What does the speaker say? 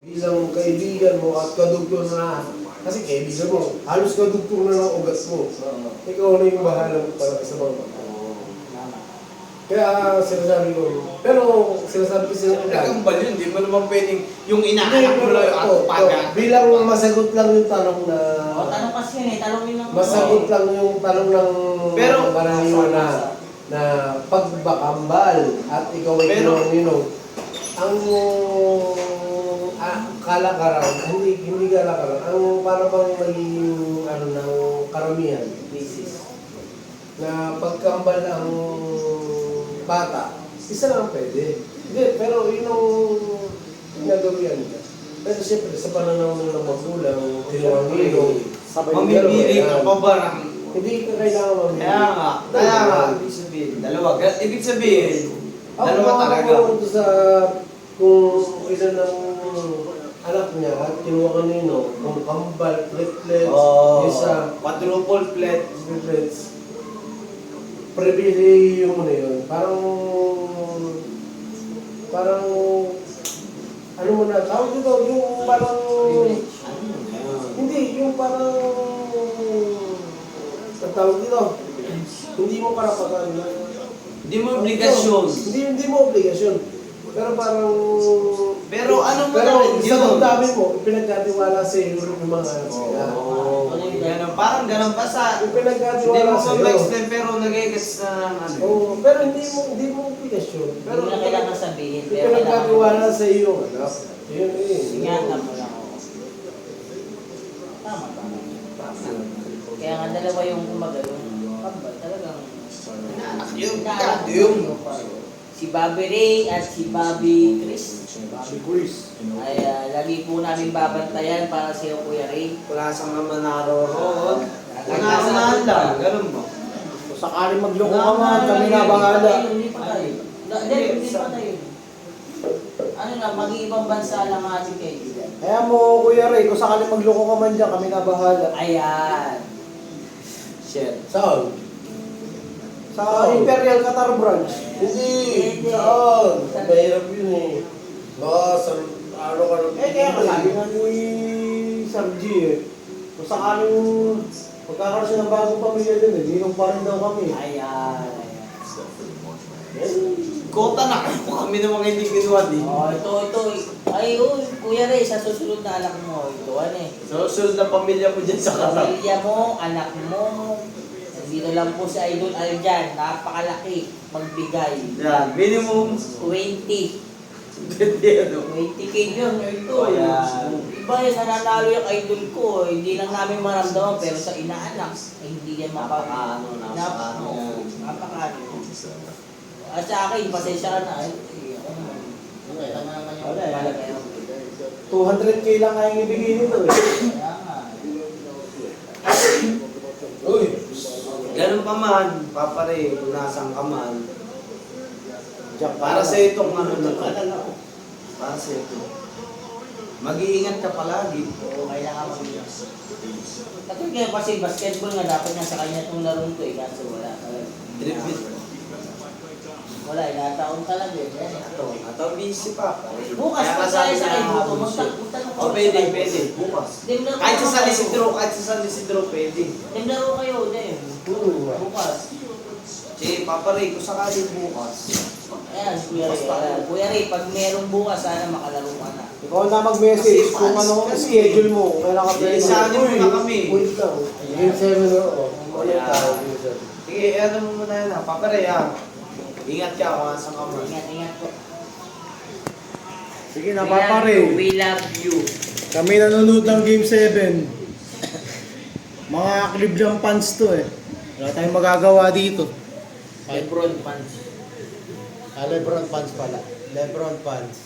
Isang kaibigan mo at kadugtong na, kasi kaibigan mo, halos kadugtong na ng ugat mo. Ikaw na yung bahala para sa mga bata. Kaya sinasabi ko, pero sinasabi ko sila Nagkambal yun, di mo naman pwedeng yung inaanak mo lang at paga. bilang masagot lang yung tanong na... O, tanong kasi yun eh, tanongin lang. Masagot lang yung tanong ng Pero- Barangay na pagbakambal at ikaw ay Pero- ninong. Ang kalakaran, hindi kalakaran, ang para bang magiging ano ng karamihan, Basis. na pagkambal ang bata, isa lang ang pwede. Hindi, pero yun ang ginagawian nila. Pero siyempre, sa pananaw ng magulang, tinawang-ninong, Mamimili ka pa ba ng... hindi ka kailangan mamili. Kaya nga, ibig sabihin, dalawa. Ibig sabihin, dalawa talaga. Ako sa kung ilan ng anak niya at kinuha kanino, kung kambal, platelets, isa, quadruple plate. platelets, privilege mo na yun. Parang, ano mo na, tawag dito, yung parang, hindi, yung parang, ang tawag dito, hindi mo karapatan na, Hindi mo obligasyon. Hindi mo obligasyon. Pero parang... Pero ano mo pero na rin sa yun? damdamin mo, pinagkatiwala sa iyo yung mga anak sila. Ganun, parang ganun pa sa... Yung Hindi pinagkatiwala mo sa iyo. ma-extend pero nag-i-gets na ng ano. Oo, pero hindi mo obligasyon. Pero Pero na kailangan sabihin. yung Pero pinagkatiwala sa iyo, anak. Yun eh. ingatan mo lang ako. Tama, tama. Kaya nga dalawa yung umaga, yung kambal talagang Inaanak yun. inaanak Kado yun. Si Bobby Ray at si Bobby Chris Bobby Chris. ay lagi po namin babantayan para sa iyo, Kuya Ray. Wala sang naman naroroon. Unahan lang. Ganun mo. Kung sakaling magloko ka man, kami na bahala. Hindi pa tayo. Hindi pa tayo. Ano na, mag-iibang bansa lang ang ating kaibigan. Kaya mo, Kuya Ray, kung sakaling magloko ka man dyan, kami na bahala. Ayan. Shit. Saan? Sa Imperial Qatar branch. Hindi. Hindi. Saan? Mahirap yun eh. Baka sa ano ka nang... Kaya sabi nga ni Sir G kung sakaling magkakaroon siya ng bagong pamilya din ninong pa rin daw kami. Ayan. Kota na kayo kami ng mga hindi ginawa din. Oh, ito. Ay, Kuya Ray, sa susunod na anak mo, ito eh. So, sunod na pamilya mo dyan sa Qatar. Pamilya mo, anak mo, dito lang po si Idol Aljan, napakalaki, magbigay. Yan, minimum 20. 20 yun, ito. Oh, yan. Iba yan, nananalo yung idol ko. Hindi lang namin maramdaman, pero sa inaanak, hindi yan Napakaano. Napakaano. At sa akin, pasensya ka na. Tama naman yung palagay mo. 200k lang nga yung ibigay nito eh. Kaya nga. Uy! Ganun pa man, papare, kung nasang ka man. Diyan Para sa itong ano na to. Para sa ito. Mag-iingat ka palagi. Oo, kailangan mo yun. Kasi kaya kasi basketball nga dapat nga sa kanya itong larong to eh, kaso wala talaga. Tripit. Wala, inataon talaga eh. Ataw busy pa. Bukas, Kaya pag tayo sa na kaibuto, bullshit. magtanong O pwede. Bukas. Kahit sa San Isidro, pwede. Laro kayo, Dem. Bukas. Sige, papare, kung sakali bukas. Ayan, Kuya Ray. Ayan. Kuya Ray, pag merong bukas, sana makalaro ka na. Ikaw na mag-message kung ano ang schedule mo. Kailan ka pwede. Isali mo na kami. Wait lang. Game 7 na ako. Ano Yeah. tayo? Game 7. Sige, ano mo muna yan ha. Papare ha. Ingat ka kung asan ka man. Ingat po. Sige na, papare. We love you. Kami nanonood ng Game 7. Mga Cleveland fans to eh. Wala tayong magagawa dito. Lebron fans. Lebron fans pala. Lebron fans.